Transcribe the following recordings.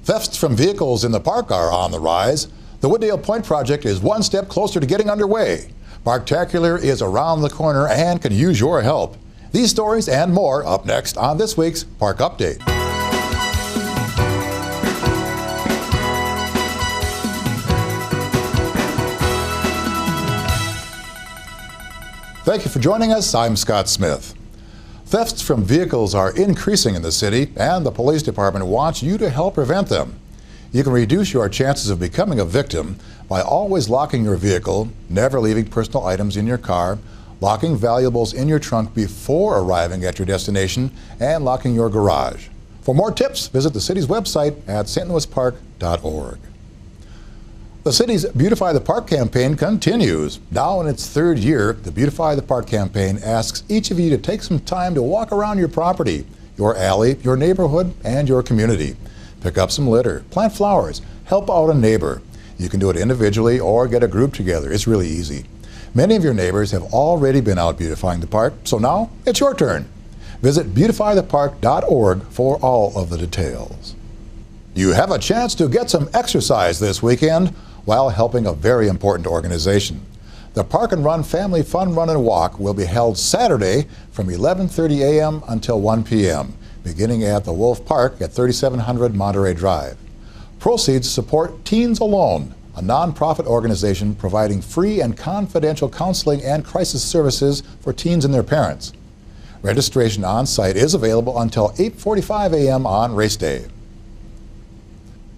Thefts from vehicles in the park are on the rise. The Wooddale Point project is one step closer to getting underway. Parktacular is around the corner and can use your help. These stories and more up next on this week's Park Update. Thank you for joining us. I'm Scott Smith. Thefts from vehicles are increasing in the city, and the police department wants you to help prevent them. You can reduce your chances of becoming a victim by always locking your vehicle, never leaving personal items in your car, locking valuables in your trunk before arriving at your destination, and locking your garage. For more tips, visit the city's website at stlouispark.org. The city's Beautify the Park campaign continues. Now in its third year, the Beautify the Park campaign asks each of you to take some time to walk around your property, your alley, your neighborhood, and your community. Pick up some litter, plant flowers, help out a neighbor. You can do it individually or get a group together. It's really easy. Many of your neighbors have already been out beautifying the park, so now it's your turn. Visit beautifythepark.org for all of the details. You have a chance to get some exercise this weekend while helping a very important organization. The Park and Run Family Fun Run and Walk will be held Saturday from 11:30 a.m. until 1 p.m., beginning at the Wolf Park at 3700 Monterey Drive. Proceeds support Teens Alone, a nonprofit organization providing free and confidential counseling and crisis services for teens and their parents. Registration on site is available until 8:45 a.m. on race day.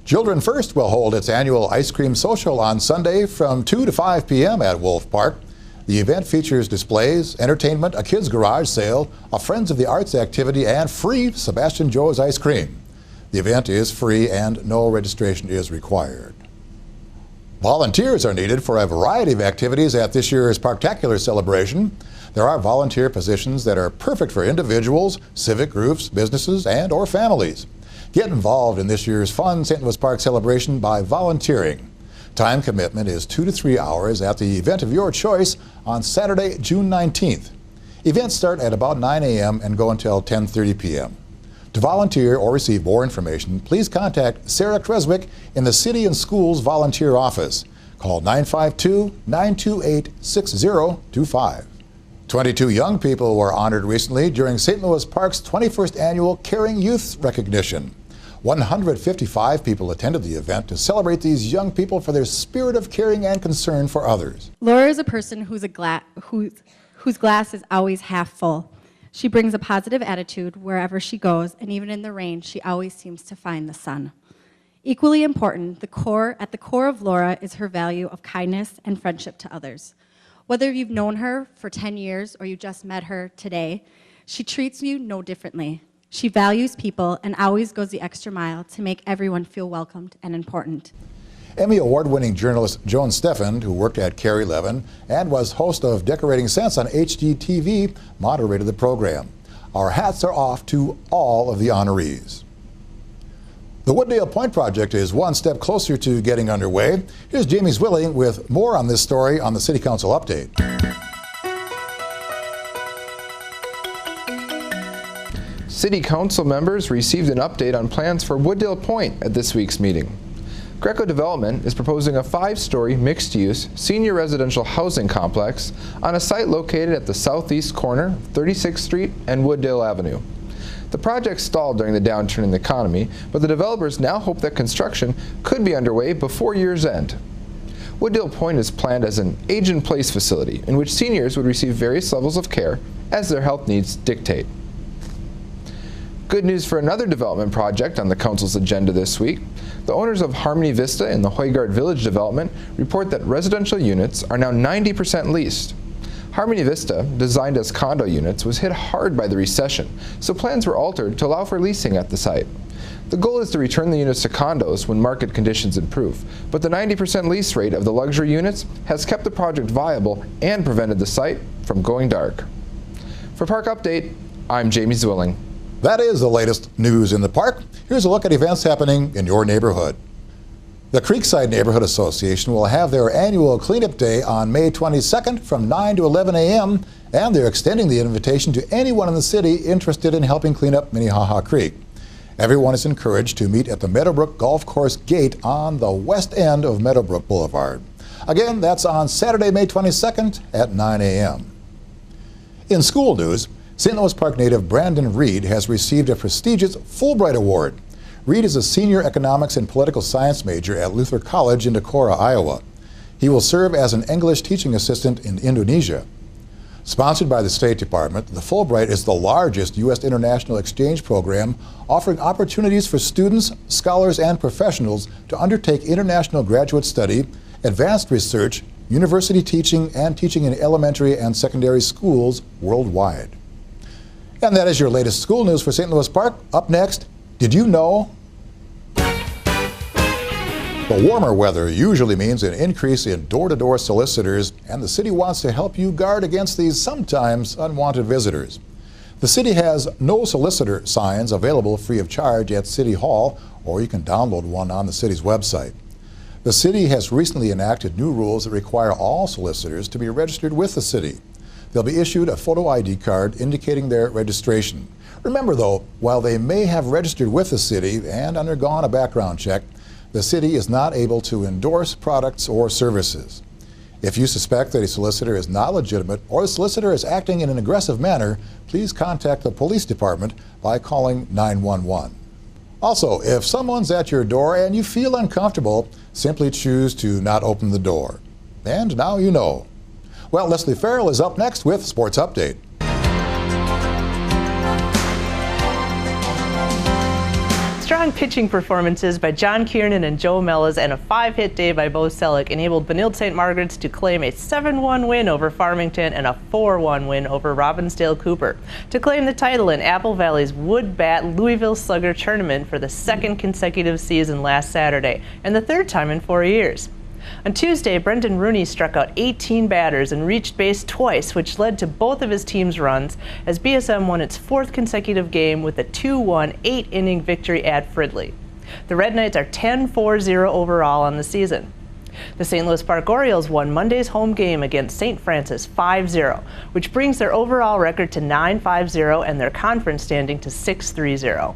Children First will hold its annual ice cream social on Sunday from 2 to 5 p.m. at Wolf Park. The event features displays, entertainment, a kids' garage sale, a Friends of the Arts activity, and free Sebastian Joe's ice cream. The event is free and no registration is required. Volunteers are needed for a variety of activities at this year's Parktacular celebration. There are volunteer positions that are perfect for individuals, civic groups, businesses, and or families. Get involved in this year's fun St. Louis Park celebration by volunteering. Time commitment is 2 to 3 hours at the event of your choice on Saturday, June 19th. Events start at about 9 a.m. and go until 10:30 p.m. To volunteer or receive more information, please contact Sarah Creswick in the City and Schools Volunteer Office. Call 952-928-6025. 22 young people were honored recently during St. Louis Park's 21st annual Caring Youth Recognition. 155 people attended the event to celebrate these young people for their spirit of caring and concern for others. Laura is a person whose glass is always half full. She brings a positive attitude wherever she goes, and even in the rain, she always seems to find the sun. Equally important, at the core of Laura is her value of kindness and friendship to others. Whether you've known her for 10 years or you just met her today, she treats you no differently. She values people and always goes the extra mile to make everyone feel welcomed and important. Emmy Award-winning journalist Joan Steffen, who worked at KARE 11 and was host of Decorating Sense on HGTV, moderated the program. Our hats are off to all of the honorees. The Wooddale Point project is one step closer to getting underway. Here's Jamie Zwilling with more on this story on the City Council Update. City Council members received an update on plans for Wooddale Point at this week's meeting. Greco Development is proposing a 5-story mixed-use senior residential housing complex on a site located at the southeast corner of 36th Street and Wooddale Avenue. The project stalled during the downturn in the economy, but the developers now hope that construction could be underway before year's end. Wooddale Point is planned as an age-in-place facility in which seniors would receive various levels of care as their health needs dictate. Good news for another development project on the Council's agenda this week. The owners of Harmony Vista in the Hoygaard Village development report that residential units are now 90% leased. Harmony Vista, designed as condo units, was hit hard by the recession, so plans were altered to allow for leasing at the site. The goal is to return the units to condos when market conditions improve, but the 90% lease rate of the luxury units has kept the project viable and prevented the site from going dark. For Park Update, I'm Jamie Zwilling. That is the latest news in the park. Here's a look at events happening in your neighborhood. The Creekside Neighborhood Association will have their annual cleanup day on May 22nd from 9 to 11 a.m. and they're extending the invitation to anyone in the city interested in helping clean up Minnehaha Creek. Everyone is encouraged to meet at the Meadowbrook Golf Course Gate on the west end of Meadowbrook Boulevard. Again, that's on Saturday, May 22nd at 9 a.m. In school news, St. Louis Park native Brandon Reed has received a prestigious Fulbright Award. Reed is a senior economics and political science major at Luther College in Decorah, Iowa. He will serve as an English teaching assistant in Indonesia. Sponsored by the State Department, the Fulbright is the largest U.S. international exchange program offering opportunities for students, scholars, and professionals to undertake international graduate study, advanced research, university teaching, and teaching in elementary and secondary schools worldwide. And that is your latest school news for St. Louis Park. Up next, did you know? The warmer weather usually means an increase in door-to-door solicitors, and the city wants to help you guard against these sometimes unwanted visitors. The city has no solicitor signs available free of charge at City Hall, or you can download one on the city's website. The city has recently enacted new rules that require all solicitors to be registered with the city. They'll be issued a photo ID card indicating their registration. Remember though, while they may have registered with the city and undergone a background check, the city is not able to endorse products or services. If you suspect that a solicitor is not legitimate or the solicitor is acting in an aggressive manner, please contact the police department by calling 911. Also, if someone's at your door and you feel uncomfortable, simply choose to not open the door. And now you know. Well, Leslie Farrell is up next with Sports Update. Strong pitching performances by John Kiernan and Joe Mellas and a 5-hit day by Bo Selleck enabled Benilde St. Margaret's to claim a 7-1 win over Farmington and a 4-1 win over Robbinsdale Cooper to claim the title in Apple Valley's Wood Bat Louisville Slugger Tournament for the second consecutive season last Saturday and the third time in 4 years. On Tuesday, Brendan Rooney struck out 18 batters and reached base twice, which led to both of his team's runs as BSM won its 4th consecutive game with a 2-1 8-inning victory at Fridley. The Red Knights are 10-4-0 overall on the season. The St. Louis Park Orioles won Monday's home game against St. Francis 5-0, which brings their overall record to 9-5-0 and their conference standing to 6-3-0.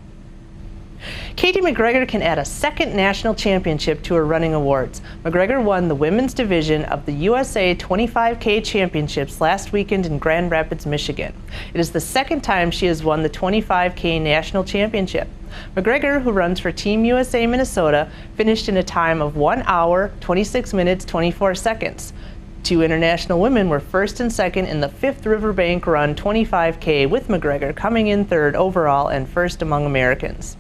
Katie McGregor can add a second national championship to her running awards. McGregor won the women's division of the USA 25K Championships last weekend in Grand Rapids, Michigan. It is the second time she has won the 25K National Championship. McGregor, who runs for Team USA Minnesota, finished in a time of 1 hour, 26 minutes, 24 seconds. 2 international women were first and second in the 5th Riverbank Run 25K, with McGregor coming in 3rd overall and first among Americans.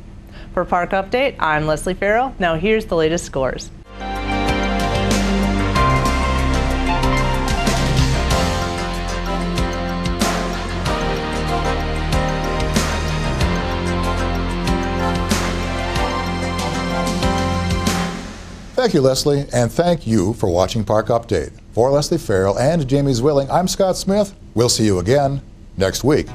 For Park Update, I'm Leslie Farrell. Now here's the latest scores. Thank you, Leslie, and thank you for watching Park Update. For Leslie Farrell and Jamie Zwilling, I'm Scott Smith. We'll see you again next week.